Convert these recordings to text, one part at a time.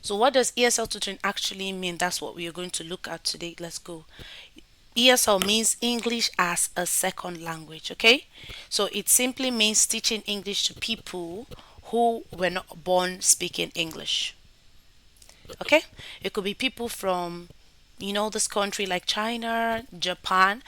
So what does ESL tutoring actually mean? That's what we are going to look at today. Let's go. ESL means English as a second language, okay? So it simply means teaching English to people who were not born speaking English, okay? It could be people from, this country like China, Japan.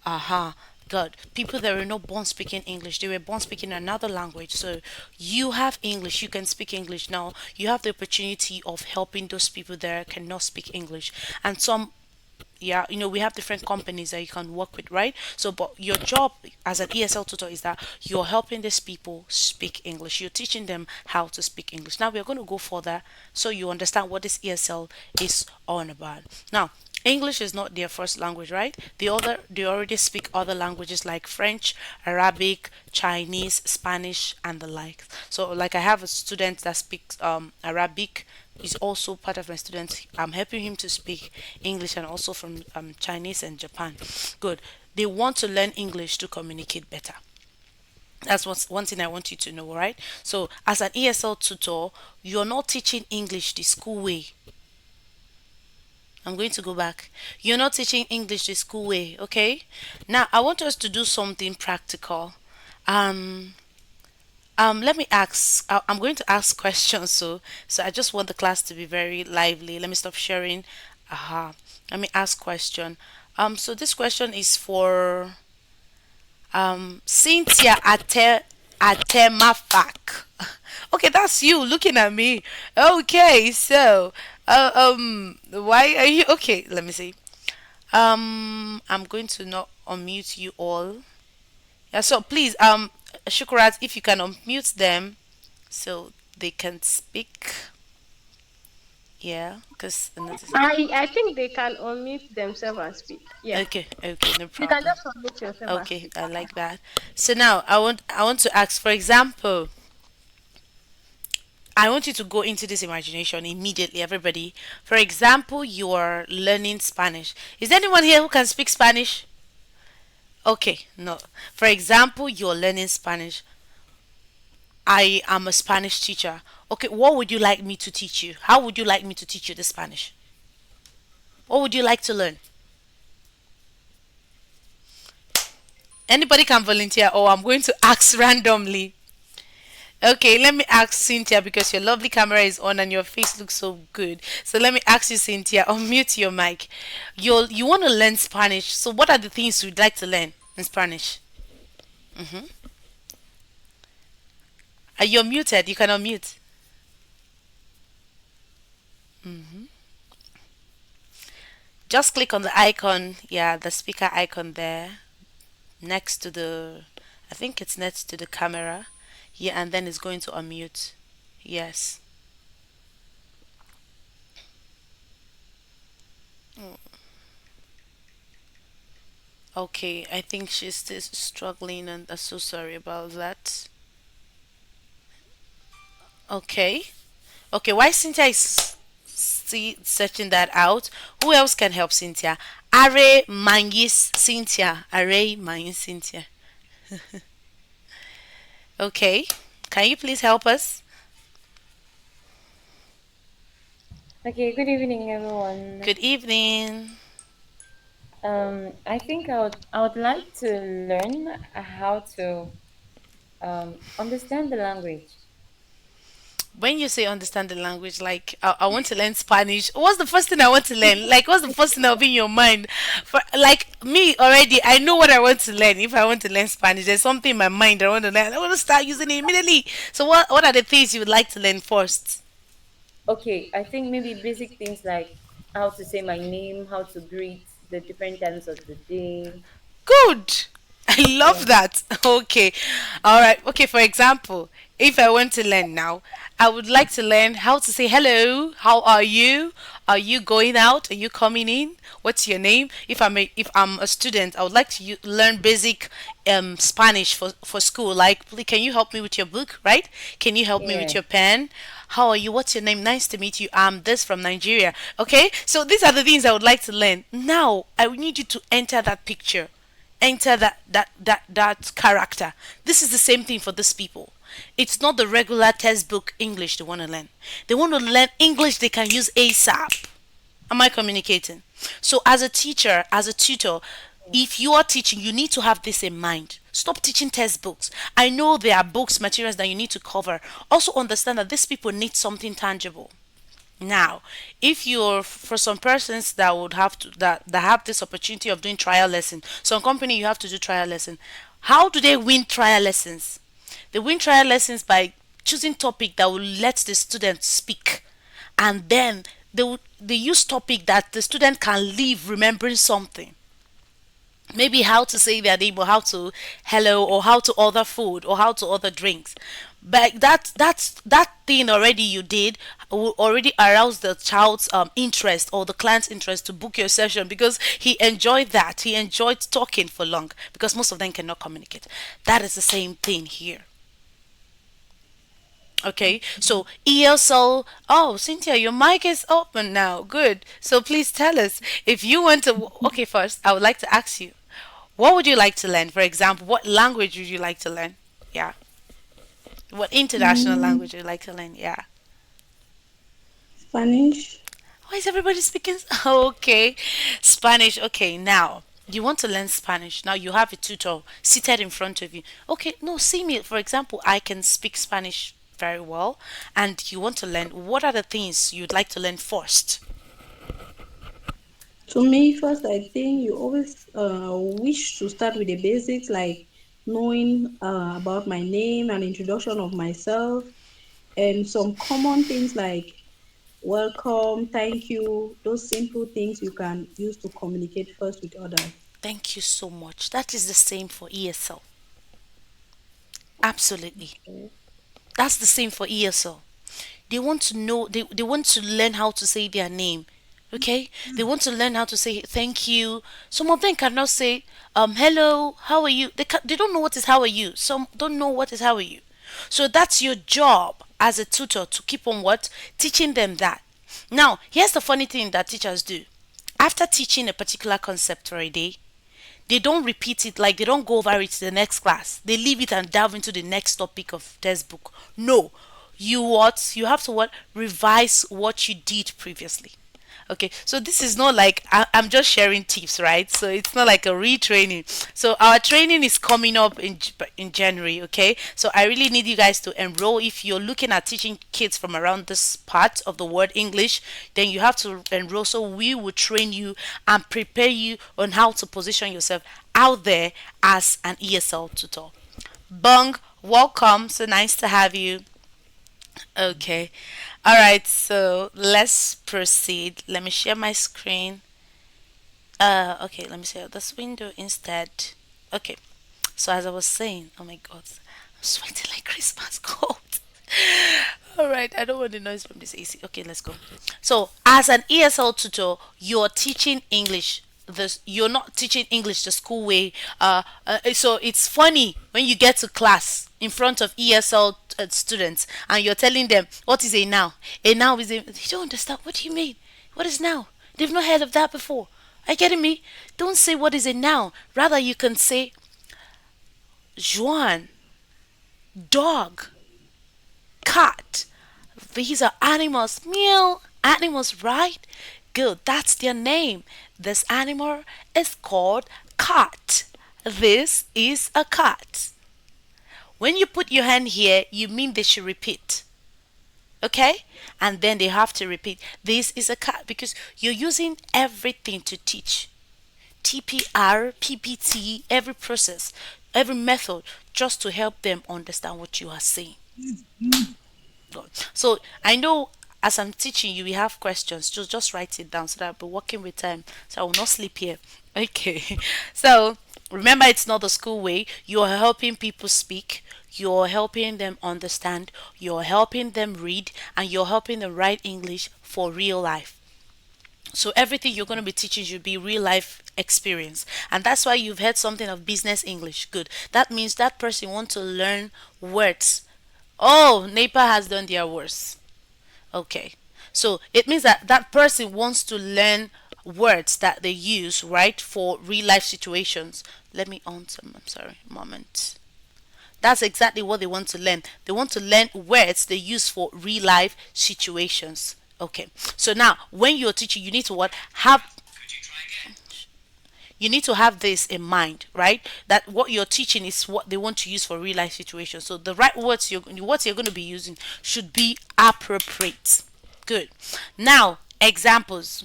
Aha, good. People that were not born speaking English, they were born speaking another language. So you have English, you can speak English now. You have the opportunity of helping those people that cannot speak English. And some, yeah, we have different companies that you can work with, right? So but your job as an ESL tutor is that you're helping these people speak English, you're teaching them how to speak English. Now we're going to go further so you understand what this ESL is on about. Now, English is not their first language, right? They already speak other languages like French, Arabic, Chinese, Spanish, and the like. So, like I have a student that speaks Arabic. He's also part of my students. I'm helping him to speak English and also from Chinese and Japan. Good. They want to learn English to communicate better. That's what's one thing I want you to know, right? So, as an ESL tutor, you're not teaching English the school way. I'm going to go back. You're not teaching English the school way, okay? Now, I want us to do something practical. Um, Let me ask. I'm going to ask questions, so I just want the class to be very lively. Let me stop sharing. Aha. Let me ask question. So this question is for Cynthia Atemafak. Okay, that's you looking at me. Okay, so why are you okay? Let me see. I'm going to not unmute you all. Yeah, so please, Shukrat, if you can unmute them so they can speak. Yeah, because I think they can unmute themselves and speak. Yeah. okay, okay, no You can problem. just unmute yourself and Okay, speak. I like that. So now I want to ask, for example, I want you to go into this imagination immediately, everybody. For example, you are learning Spanish. Is there anyone here who can speak Spanish? Okay, no. For example, you're learning Spanish. I am a Spanish teacher. Okay, what would you like me to teach you? How would you like me to teach you the Spanish? What would you like to learn? Anybody can volunteer, or I'm going to ask randomly. Okay, let me ask Cynthia because your lovely camera is on and your face looks so good. So let me ask you, Cynthia, unmute your mic. You want to learn Spanish. So what are the things you'd like to learn in Spanish? Mm-hmm. You're muted. You can unmute. Mm-hmm. Just click on the icon. Yeah, the speaker icon there next to the. I think it's next to the camera. Yeah, and then it's going to unmute. Yes. Mm. Okay, I think she's still struggling, and I'm so sorry about that. Okay. Okay, while Cynthia is searching that out, who else can help Cynthia? Are Mangis Cynthia. Are Mangis Cynthia. Okay. Can you please help us? Okay, good evening, everyone. Good evening. I think I would like to learn how to understand the language. When you say understand the language, like I want to learn Spanish, what's the first thing I want to learn? Like, what's the first thing that'll be in your mind? For like me already, I know what I want to learn. If I want to learn Spanish, there's something in my mind I want to learn. I want to start using it immediately. So, what are the things you would like to learn first? Okay, I think maybe basic things like how to say my name, how to greet the different times of the day. Good. I Yeah, love that. Okay. All right. Okay, for example, if I want to learn now, I would like to learn how to say hello. How are you? Are you going out? Are you coming in? What's your name? If I'm a student, I would like to learn basic Spanish for school. Like, please, can you help me with your book, right? Can you help me with yeah, your pen? How are you? What's your name? Nice to meet you. I'm this from Nigeria. Okay? So these are the things I would like to learn. Now, I need you to enter that picture, enter that character. This is the same thing for these people. It's not the regular textbook English they want to learn. They want to learn English they can use ASAP. Am I communicating? So, as a teacher, as a tutor, if you are teaching, you need to have this in mind. Stop teaching textbooks. I know there are books, materials that you need to cover. Also, understand that these people need something tangible. Now, if you're for some persons that would have to that have this opportunity of doing trial lesson, some company you have to do trial lesson. How do they win trial lessons? They win trial lessons by choosing topic that will let the student speak, and then they use topic that the student can leave remembering something. Maybe how to say their name, or how to hello, or how to order food, or how to order drinks. But that thing already you did will already arouse the child's interest, or the client's interest to book your session, because he enjoyed that. He enjoyed talking for long, because most of them cannot communicate. That is the same thing here. Okay, so ESL. Oh, Cynthia, your mic is open now. Good. So please tell us if you want to. Okay, first, I would like to ask you, what would you like to learn? For example, what language would you like to learn? Yeah. What international Mm, language would you like to learn? Yeah. Spanish. Why is everybody speaking? Okay, Spanish. Okay, now you want to learn Spanish. Now you have a tutor seated in front of you. Okay, no, see me. For example, I can speak Spanish very well, and you want to learn. What are the things you'd like to learn first? To me, first, I think you always wish to start with the basics, like knowing about my name and introduction of myself, and some common things like welcome, thank you, those simple things you can use to communicate first with others. Thank you so much. That is the same for ESL. Absolutely. Okay. That's the same for ESL. They want to know, they want to learn how to say their name. Okay, they want to learn how to say thank you. Some of them cannot say hello, how are you. They don't know what is how are you. Some don't know what is how are you. So that's your job as a tutor, to keep on what, teaching them that. Now here's the funny thing that teachers do. After teaching a particular concept for a day, they don't repeat it, like they don't go over it to the next class. They leave it and delve into the next topic of textbook. No, you what, you have to what, revise what you did previously. Okay, so this is not like I'm just sharing tips, right? So it's not like a retraining. So our training is coming up in January. Okay, so I really need you guys to enroll. If you're looking at teaching kids from around this part of the word English, then you have to enroll. So we will train you and prepare you on how to position yourself out there as an ESL tutor. Bung, welcome. So nice to have you. Okay. All right, so let's proceed. Let me share my screen. Okay, let me share this window instead. Okay. So as I was saying, oh my god, I'm sweating like Christmas cold. All right, I don't want the noise from this AC. Okay, let's go. So, as an ESL tutor, you're teaching English. This, you're not teaching English the school way. So it's funny when you get to class in front of ESL students and you're telling them what is a noun. A noun is a. They don't understand. What do you mean? What is noun? They've not heard of that before. Are you getting me? Don't say what is a noun. Rather, you can say Juan, dog, cat. These are animals. Meow. Animals, right? Good. That's their name. This animal is called cat. This is a cat. When you put your hand here, you mean they should repeat. Okay? And then they have to repeat. This is a cat, because you're using everything to teach. TPR, PPT, every process, every method, just to help them understand what you are saying. Good. So I know as I'm teaching you, we have questions. Just write it down so that I'll be working with time. So I will not sleep here. Okay. So remember, it's not the school way. You are helping people speak. You're helping them understand. You're helping them read, and you're helping them write English for real life. So everything you're going to be teaching should be real life experience. And that's why you've heard something of business English. Good. That means that person wants to learn words. Oh, NEPA has done their worst. Okay. So it means that that person wants to learn words that they use, right, for real life situations. Let me on some, I'm sorry, moment. That's exactly what they want to learn. They want to learn words they use for real life situations. Okay. So now when you're teaching, you need to what? Have you need to have this in mind, right? That what you're teaching is what they want to use for real life situations. So the right words you're going to be using should be appropriate. Good. Now, examples.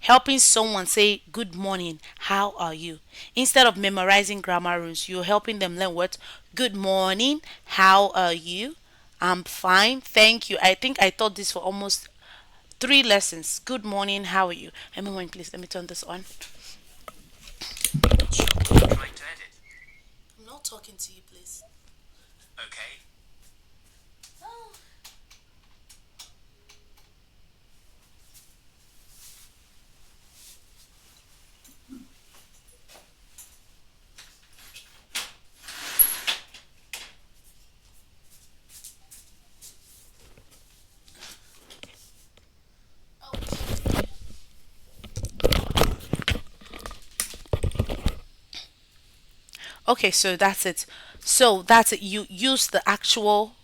Helping someone say good morning, how are you? Instead of memorizing grammar rules, you're helping them learn what? Good morning, how are you? I'm fine, thank you. I think I taught this for almost 3 lessons. Good morning, how are you? Let me one, please. Let me turn this on. I'm not talking to you, please. Okay. Okay, so that's it. So that's it. You use the actual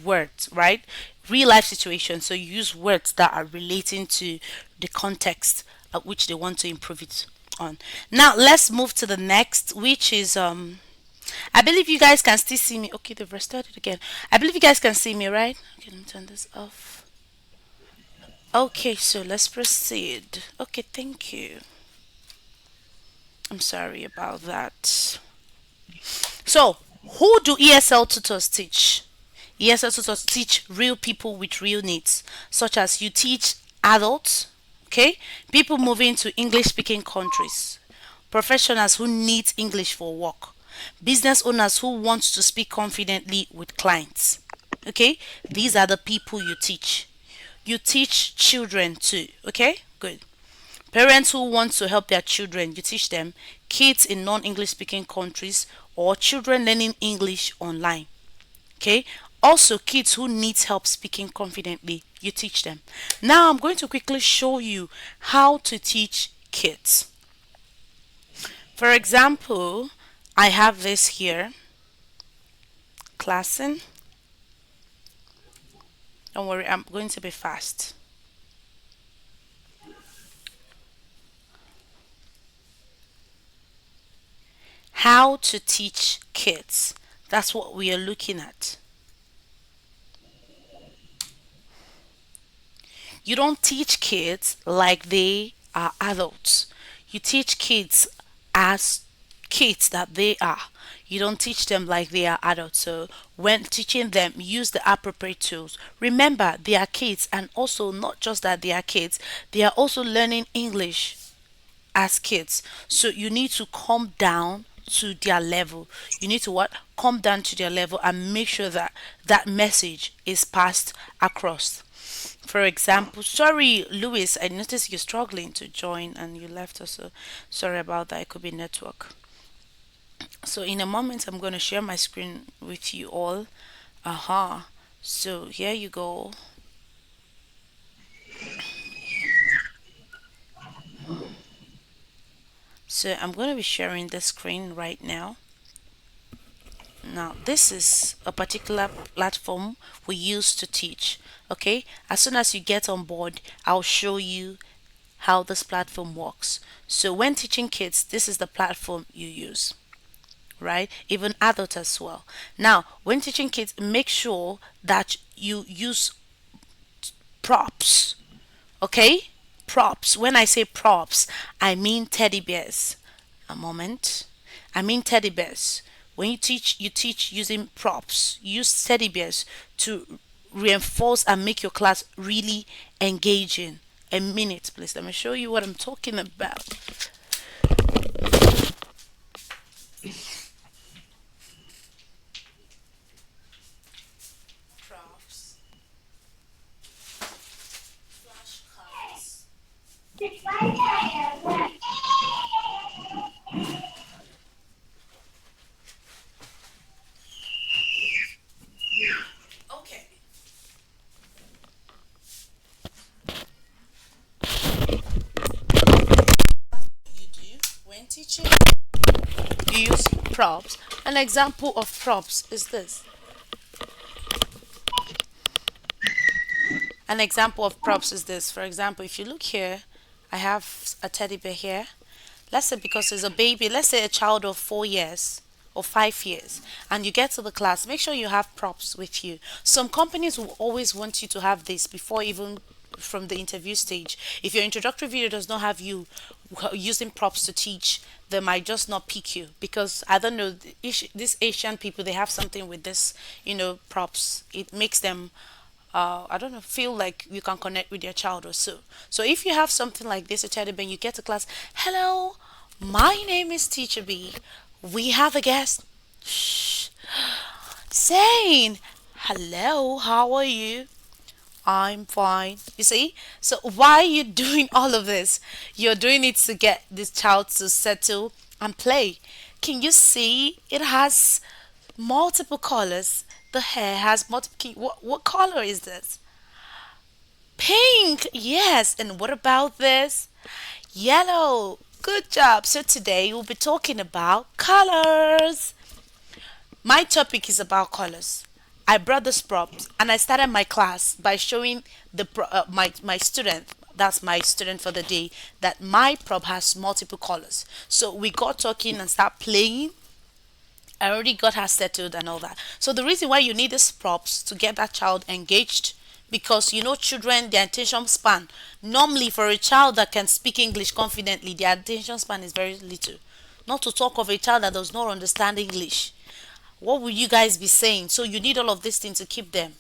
words, right? Real life situations. So you use words that are relating to the context at which they want to improve it on. Now let's move to the next, which is I believe you guys can still see me. Okay, they've restarted again. I believe you guys can see me, right? Okay, let me turn this off. Okay, so let's proceed. Okay, thank you. I'm sorry about that. So, who do ESL tutors teach? ESL tutors teach real people with real needs, such as you teach adults, okay, people moving to English speaking countries, professionals who need English for work, business owners who want to speak confidently with clients. Okay, these are the people you teach. You teach children too, okay? Good. Parents who want to help their children, you teach them. Kids in non English speaking countries or children learning English online. Okay? Also, kids who need help speaking confidently, you teach them. Now, I'm going to quickly show you how to teach kids. For example, I have this here. Klassen. Don't worry, I'm going to be fast. How to teach kids. That's what we are looking at. You don't teach kids like they are adults. You teach kids as kids that they are. You don't teach them like they are adults. So when teaching them, use the appropriate tools. Remember, they are kids, and also not just that they are kids, they are also learning English as kids. So you need to come down to their level. You need to what? Come down to their level and make sure that that message is passed across. For example, sorry, Louis, I noticed you're struggling to join and you left us. So sorry about that. It could be network. So in a moment, I'm going to share my screen with you all. Aha. So here you go. So I'm going to be sharing the screen right now. Now, this is a particular platform we use to teach. Okay, as soon as you get on board, I'll show you how this platform works. So, when teaching kids, this is the platform you use, right? Even adults as well. Now, when teaching kids, make sure that you use props. Okay, props. When I say props, I mean teddy bears. A moment. I mean teddy bears. When you teach using props. Use teddy bears to reinforce and make your class really engaging. A minute, please. Let me show you what I'm talking about. Props, flashcards. Okay. You do when teaching, you use props, and An example of props is this. An example of props is this. For example, if you look here, I have a teddy bear here. Let's say because it's a baby, let's say a child of 4 years or 5 years, and you get to the class, make sure you have props with you. Some companies will always want you to have this before even from the interview stage. If your introductory video does not have you using props to teach, they might just not pick you because I don't know, these Asian people, they have something with this, props. It makes them I don't know, feel like you can connect with your child or so. So if you have something like this, a teddy bear, you get to class, hello, my name is Teacher B. We have a guest. Shh. Saying, hello, how are you? I'm fine. You see? So why are you doing all of this? You're doing it to get this child to settle and play. Can you see it has multiple colors? The hair has multiple. What color is this? Pink. Yes. And what about this? Yellow. Good job. So today we'll be talking about colors. My topic is about colors. I brought this props and I started my class by showing my student, that's my student for the day, that my prop has multiple colors. So we got talking and start playing. I already got her settled and all that. So the reason why you need these props to get that child engaged, because children, their attention span, normally for a child that can speak English confidently, their attention span is very little. Not to talk of a child that does not understand English. What will you guys be saying? So you need all of these things to keep them.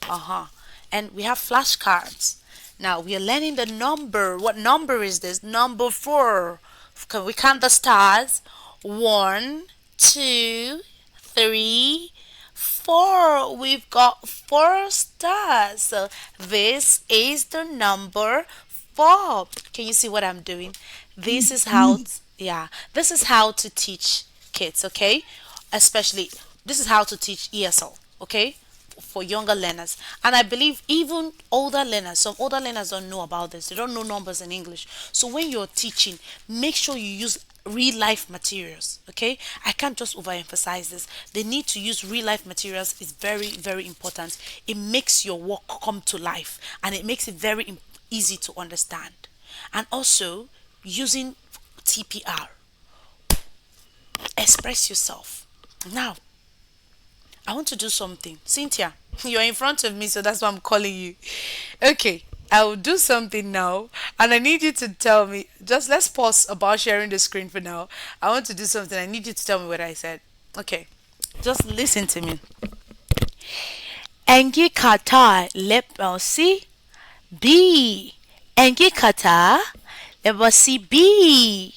Uh-huh. And we have flashcards. Now we are learning the number. What number is this? Number 4. Can we count the stars? 1, 2, 3, 4. We've got 4 stars. So this is the number 4. Can you see what I'm doing? This is how, yeah, this is how to teach kids, okay? Especially, this is how to teach ESL, okay? For younger learners. And I believe even older learners, some older learners don't know about this. They don't know numbers in English. So when you're teaching, make sure you use real life materials, okay? I can't just overemphasize this. They need to use real life materials. Is very, very important. It makes your work come to life and it makes it very easy to understand. And also using TPR, express yourself. Now, I want to do something. Cynthia, you're in front of me, so that's why I'm calling you. Okay, I will do something now, and I need you to tell me. Just let's pause about sharing the screen for now. I want to do something. I need you to tell me what I said. Okay, just listen to me. Engi kata leposi B. Engi kata leposi B.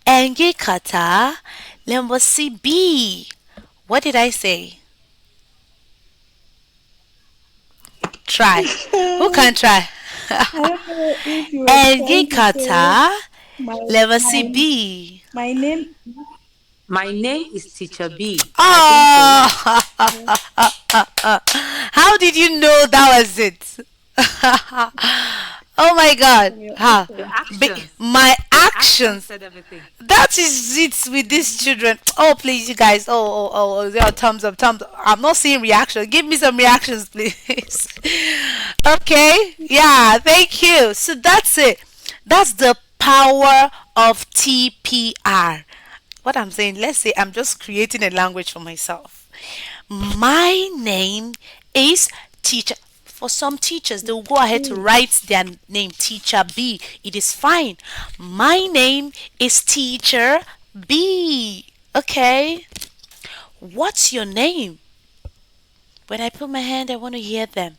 Engi kata leposi B. What did I say? Try. Who can try? I don't know if you were Engi trying to say kata my leposi my B. my name. My name is Teacher B. I think so. Oh, how did you know that was it? Oh my God. From your How? Your accent. actions. My Your actions actions. said everything. That is it with these children. Oh, please, you guys. Yeah, thumbs up, thumbs up. I'm not seeing reaction. Give me some reactions, please. Okay. Yeah, thank you. So that's it. That's the power of TPR. What I'm saying, let's say I'm just creating a language for myself. My name is teacher. For some teachers, they'll go ahead to B. write their name, Teacher B. It is fine. My name is Teacher B. Okay. What's your name? When I put my hand, I want to hear them.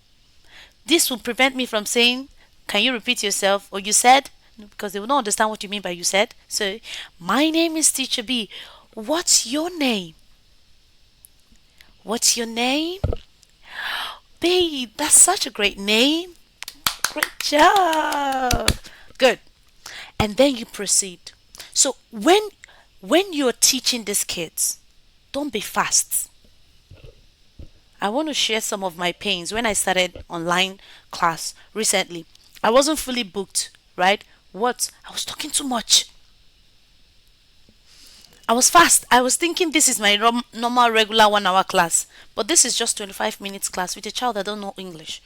This will prevent me from saying, can you repeat yourself? Or you said? No, because they will not understand what you mean by you said. So, my name is Teacher B. What's your name? What's your name? Babe, that's such a great name. Great job. Good. And then you proceed. So when you're teaching these kids, don't be fast. I want to share some of my pains when I started online class recently. I wasn't fully booked, right? What? I was talking too much. I was fast. I was thinking this is my normal regular 1 hour class, but this is just 25 minutes class with a child that don't know English.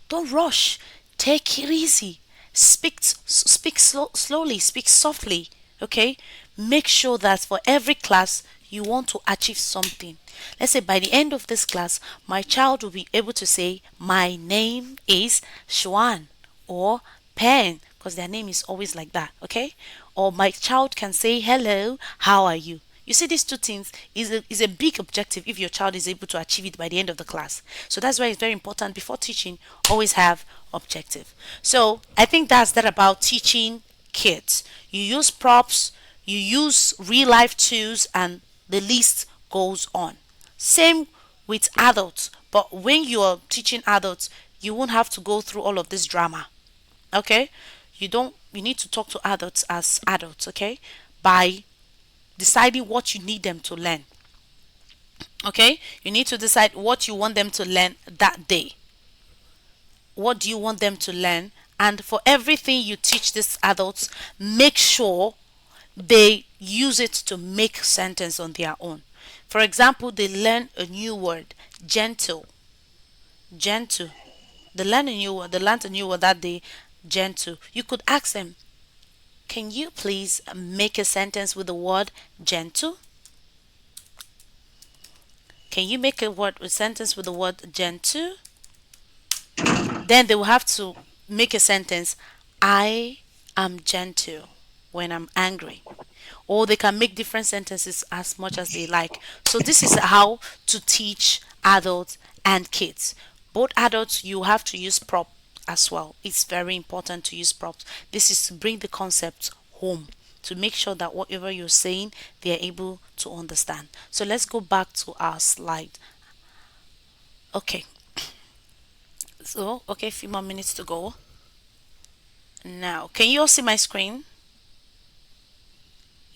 Don't rush. Take it easy. Speak slowly. Speak softly. Okay. Make sure that for every class you want to achieve something. Let's say by the end of this class, my child will be able to say, "My name is Shuan," or Pen, because their name is always like that. Okay. Or my child can say, "Hello, how are you?" You see, these two things is a big objective if your child is able to achieve it by the end of the class. So that's why it's very important before teaching, always have objective. So I think that's that about teaching kids. You use props, you use real life tools, and the list goes on. Same with adults, but when you're teaching adults, you won't have to go through all of this drama. Okay? You need to talk to adults as adults, okay? By deciding what you need them to learn. Okay? You need to decide what you want them to learn that day. What do you want them to learn? And for everything you teach these adults, make sure they use it to make sentence on their own. For example, they learn a new word, gentle. Gentle. They learned a new word that day, gentle. You could ask them, "Can you please make a sentence with the word gentle?" Can you make a sentence with the word gentle? Then they will have to make a sentence, "I am gentle when I'm angry." Or they can make different sentences as much as they like. So this is how to teach adults and kids. Both adults, you have to use prop as well. It's very important to use props. This is to bring the concept home, to make sure that whatever you're saying, they are able to understand. So let's go back to our slide. Okay. So, okay, a few more minutes to go. Now, can you all see my screen?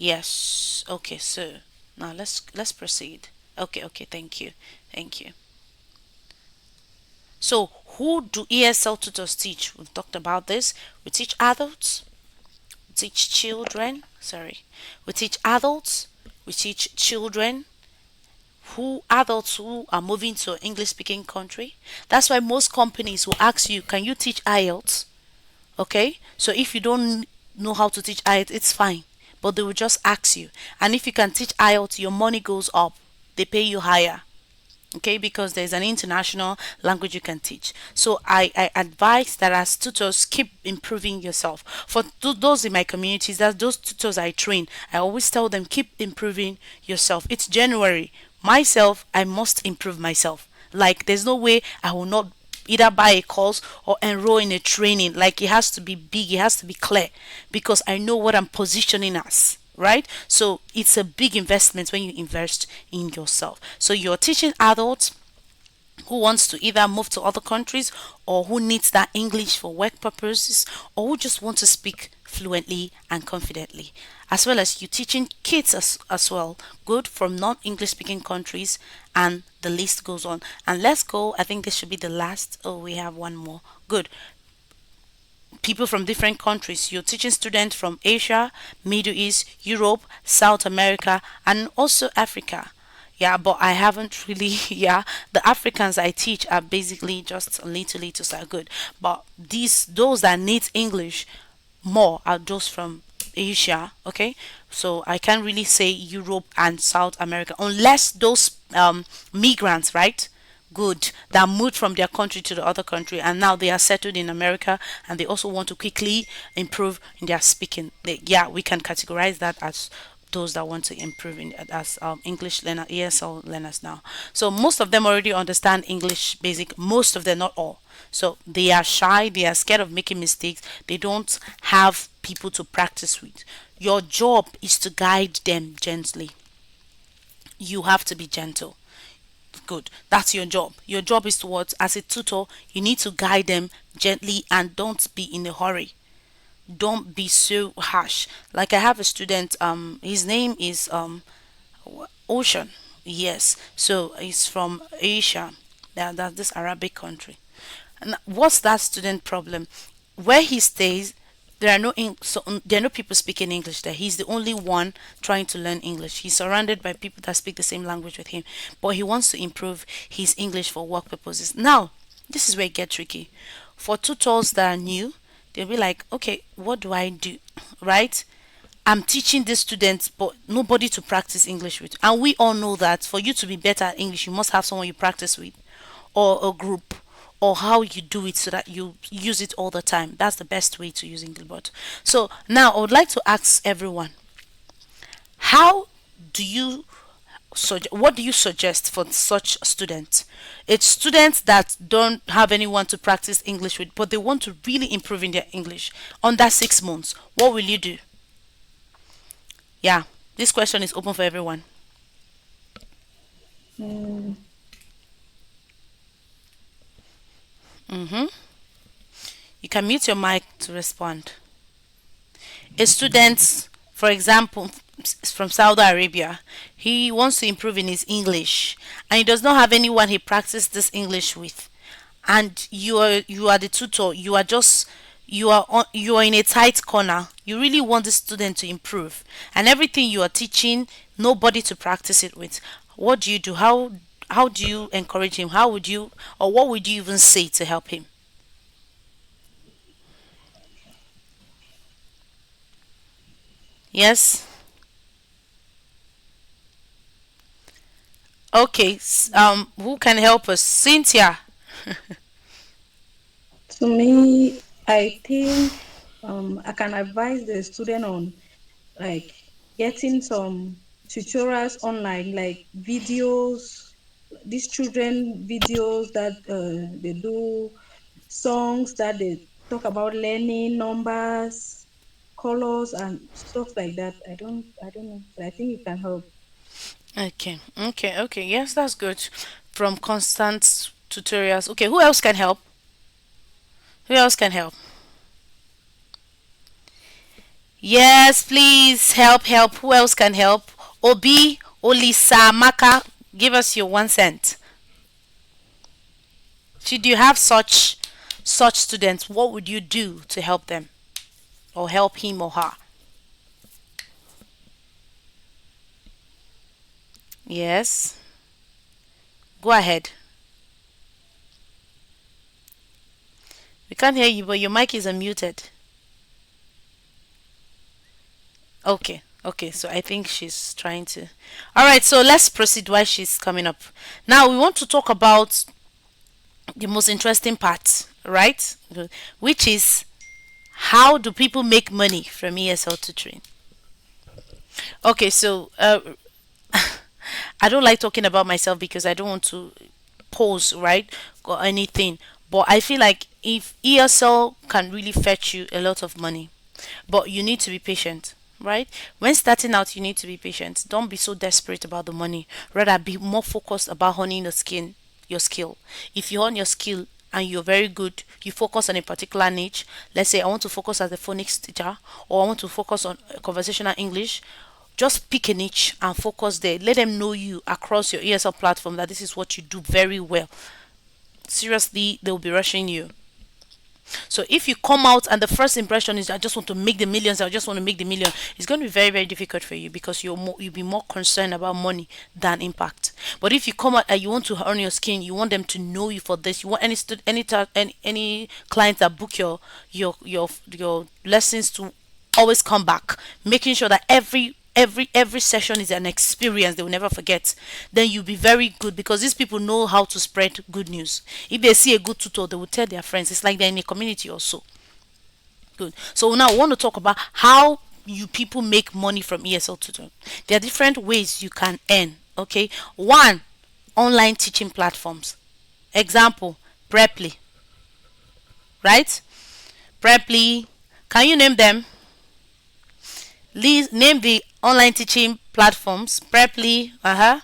Yes. Okay, so now let's proceed. Okay, okay, thank you. Thank you. So, who do ESL tutors teach? We've talked about this. We teach adults, we teach children, sorry. We teach adults, we teach children, who adults who are moving to an English speaking country. That's why most companies will ask you, "Can you teach IELTS?" Okay? So if you don't know how to teach IELTS, it's fine. But they will just ask you. And if you can teach IELTS, your money goes up. They pay you higher. Okay, because there's an international language you can teach. So I advise that as tutors, keep improving yourself. For those in my communities, that those tutors I train, I always tell them, keep improving yourself. It's January. Myself, I must improve myself. Like, there's no way I will not either buy a course or enroll in a training. Like, it has to be big, it has to be clear, because I know what I'm positioning as, right? So it's a big investment when you invest in yourself. So you're teaching adults who wants to either move to other countries, or who needs that English for work purposes, or who just want to speak fluently and confidently. As well as you teaching kids as well, good, from non-English speaking countries, and the list goes on. And let's go, I think this should be the last. Oh, we have one more. Good. People from different countries. You're teaching students from Asia, Middle East, Europe, South America, and also Africa. Yeah, but I haven't really, yeah, the Africans I teach are basically just a little so good. But those that need English more are those from Asia, okay? So I can't really say Europe and South America unless those migrants, right? Good, that moved from their country to the other country, and now they are settled in America, and they also want to quickly improve in their speaking. Yeah, we can categorize that as those that want to improve in as English learner, ESL learners now. So most of them already understand English basic. Most of them, not all. So they are shy. They are scared of making mistakes. They don't have people to practice with. Your job is to guide them gently. You have to be gentle. Good. That's your job. Your job is towards, as a tutor, you need to guide them gently, and don't be in a hurry. Don't be so harsh. Like, I have a student, his name is Ocean. Yes. So he's from Asia. That's this Arabic country. And what's that student problem? Where he stays, There are no people speaking English there. He's the only one trying to learn English. He's surrounded by people that speak the same language with him, but he wants to improve his English for work purposes. Now, this is where it gets tricky. For tutors that are new, they'll be like, okay, what do I do? Right? I'm teaching these students, but nobody to practice English with. And we all know that for you to be better at English, you must have someone you practice with, or a group, or how you do it so that you use it all the time. That's the best way to use English. But so now I would like to ask everyone, how do you what do you suggest for such students? It's students that don't have anyone to practice English with, but they want to really improve in their English under 6 months. What will you do? Yeah, this question is open for everyone. Mm, Mm-hmm. You can mute your mic to respond. A student, for example, from Saudi Arabia, he wants to improve in his English, and he does not have anyone he practices this English with. And you are the tutor. You are in a tight corner. You really want the student to improve, and everything you are teaching, nobody to practice it with. What do you do? How do you encourage him? How would you, or what would you even say to help him? Yes. Okay. Who can help us? Cynthia. to me, I think I can advise the student on like getting some tutorials online, like videos, these children videos that they do, songs that they talk about learning numbers, colors, and stuff like that. I don't know, but I think it can help. Okay. Okay. Okay. Yes, that's good. From constant tutorials. Okay. Who else can help? Who else can help? Yes, please help. Help. Who else can help? Obi, Olisa, Maka. Give us your 1 cent. Should you have such students, what would you do to help them or help him or her? Yes. Go ahead. We can't hear you, but your mic is unmuted. Okay. Okay, so I think she's trying to. All right, so let's proceed while she's coming up. Now we want to talk about the most interesting part, right? Which is, how do people make money from ESL tutoring? Okay, so I don't like talking about myself because I don't want to pose, right, or anything. But I feel like if ESL can really fetch you a lot of money, but you need to be patient, right? When starting out, you need to be patient. Don't be so desperate about the money. Rather, be more focused about honing your skill. If you hone your skill and you're very good, you focus on a particular niche. Let's say I want to focus as a phonics teacher, or I want to focus on conversational English. Just pick a niche and focus there. Let them know you across your ESL platform that this is what you do very well. Seriously, they'll be rushing you. So if you come out and the first impression is I just want to make the millions, I just want to make the million, it's going to be very difficult for you because you'll be more concerned about money than impact. But if you come out and you want to earn your skin, you want them to know you for this. You want any clients that book your lessons to always come back, making sure that every session is an experience they will never forget. Then you'll be very good because these people know how to spread good news. If they see a good tutor, they will tell their friends. It's like they're in a community also. Good. So now I want to talk about how you people make money from ESL tutoring. There are different ways you can earn. Okay. One, online teaching platforms. Example, Preply. Right? Preply. Can you name them? Name the online teaching platforms. Preply. Hi,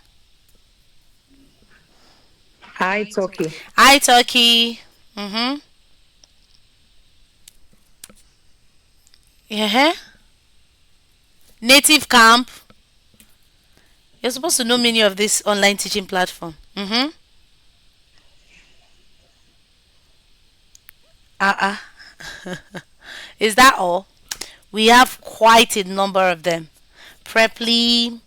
Turkey. iTalki. Mm-hmm. Yeah. Native Camp. You're supposed to know many of these online teaching platform. Mm-hmm. Uh-uh. Is that all? We have quite a number of them. Preply,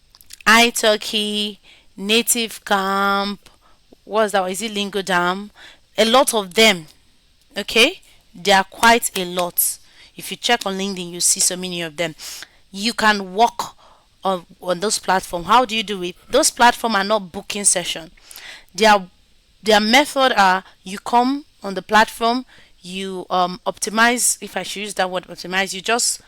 iTalki, Native Camp, what's that? Is it Lingo Dam? A lot of them. Okay, there are quite a lot. If you check on LinkedIn, you see so many of them. You can work on those platforms. How do you do it? Those platforms are not booking session. Their their method are you come on the platform, you optimize. If I should use that word, optimize, you just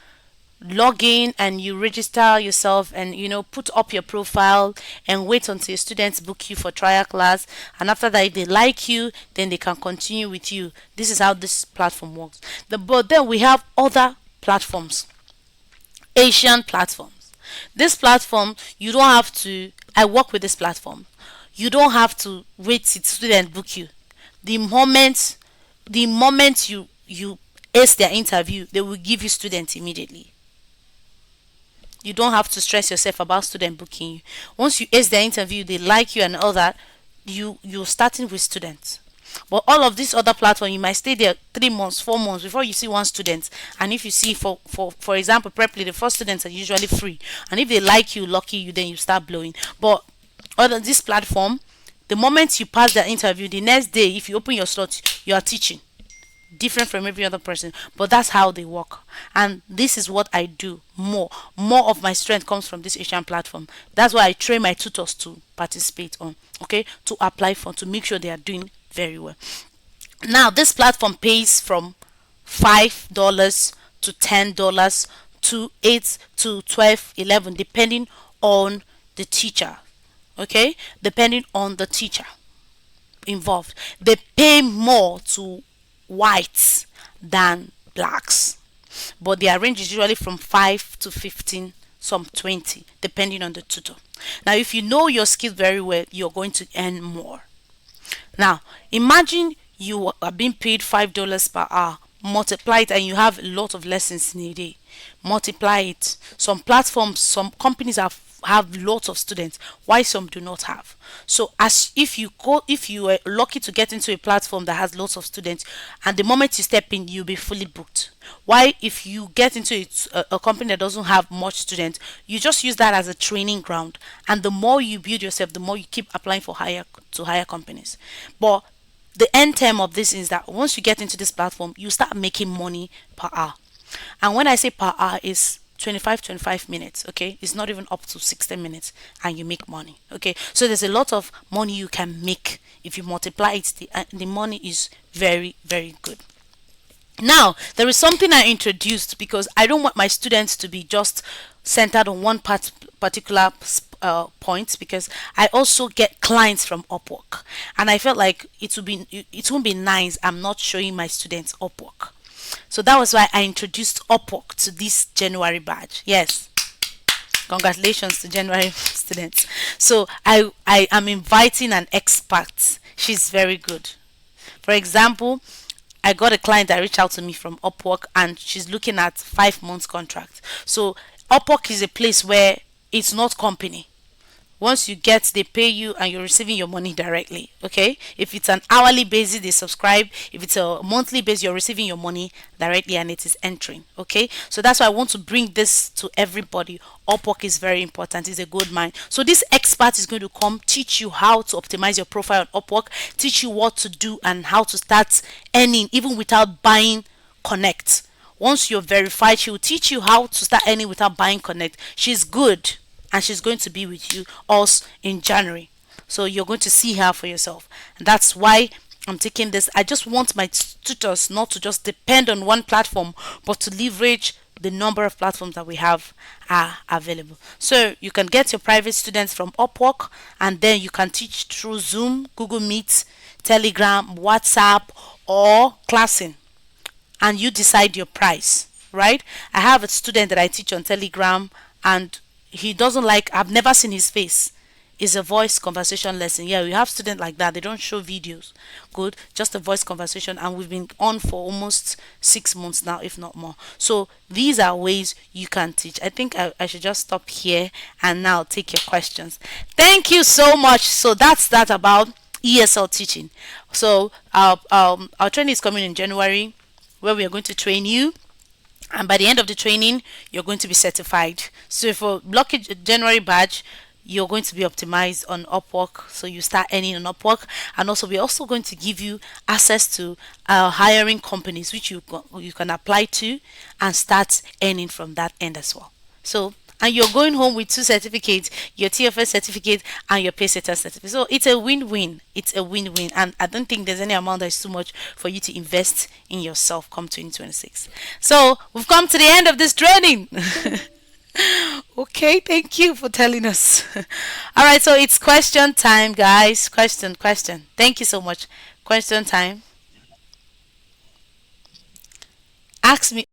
log in and you register yourself and put up your profile and wait until your students book you for trial class, and after that if they like you then they can continue with you. This is how this platform works. But then we have other platforms, Asian platforms. This platform, you don't have to, I work with this platform, you don't have to wait till student book you. The moment the moment you ace their interview, they will give you students immediately. You don't have to stress yourself about student booking you. Once you ace the interview, they like you and all that, you're starting with students. But all of these other platforms, you might stay there 3 months, 4 months before you see one student. And if you see, for example, Preply, the first students are usually free. And if they like you, lucky you, then you start blowing. But on this platform, the moment you pass the interview, the next day, if you open your slot, you are teaching, different from every other person, but that's how they work. And this is what I do more of my strength comes from this Asian platform. That's why I train my tutors to participate on, okay, to apply for, to make sure they are doing very well. Now this platform pays from $5 to $10 to 8 to 12, 11, depending on the teacher. Okay, depending on the teacher involved. They pay more to whites than blacks, but their range is usually from 5 to 15, some 20, depending on the tutor. Now, if you know your skills very well, you're going to earn more. Now, imagine you are being paid $5 per hour. Multiply it, and you have a lot of lessons in a day. Multiply it. Some platforms, some companies have lots of students, why some do not have. So as if you are lucky to get into a platform that has lots of students, and the moment you step in, you'll be fully booked. Why, if you get into a company that doesn't have much students, you just use that as a training ground, and the more you build yourself, the more you keep applying for higher companies. But the end term of this is that once you get into this platform, you start making money per hour. And when I say per hour, is 25 minutes. Okay, it's not even up to 60 minutes, and you make money. Okay, so there's a lot of money you can make. If you multiply it, the money is very, very good. Now, there is something I introduced because I don't want my students to be just centered on one particular point, because I also get clients from Upwork, and I felt like it won't be nice I'm not showing my students Upwork. So that was why I introduced Upwork to this January batch. Yes, congratulations to January students. So I am inviting an expert. She's very good. For example, I got a client that reached out to me from Upwork, and she's looking at 5 months contract. So Upwork is a place where it's not company. Once you get, they pay you and you're receiving your money directly. Okay, if it's an hourly basis, they subscribe. If it's a monthly basis, you're receiving your money directly and it is entering. Okay, so that's why I want to bring this to everybody. Upwork is very important. It's a good mind. So this expert is going to come teach you how to optimize your profile on Upwork, teach you what to do and how to start earning even without buying Connect. Once you're verified, she will teach you how to start earning without buying Connect. She's good, and she's going to be with you also in January. So you're going to see her for yourself. And that's why I'm taking this. I just want my tutors not to just depend on one platform, but to leverage the number of platforms that we have are available. So you can get your private students from Upwork, and then you can teach through Zoom, Google Meet, Telegram, WhatsApp, or Classing, and you decide your price, right? I have a student that I teach on Telegram, and he doesn't like, I've never seen his face. It's a voice conversation lesson. Yeah, we have students like that. They don't show videos. Good, just a voice conversation, and we've been on for almost 6 months now, if not more. So these are ways you can teach. I think I should just stop here and now take your questions. Thank you so much. So that's that about ESL teaching. So our training is coming in January, where we are going to train you and by the end of the training you're going to be certified. So for blockage January badge, you're going to be optimized on Upwork, so you start earning on Upwork. And also we're also going to give you access to hiring companies which you can apply to and start earning from that end as well. So, and you're going home with two certificates, your TFS certificate and your PaySetter certificate. So it's a win-win. It's a win-win. And I don't think there's any amount that is too much for you to invest in yourself come 2026. So we've come to the end of this training. Okay, thank you for telling us. All right, so it's question time, guys. Question. Thank you so much. Question time. Ask me.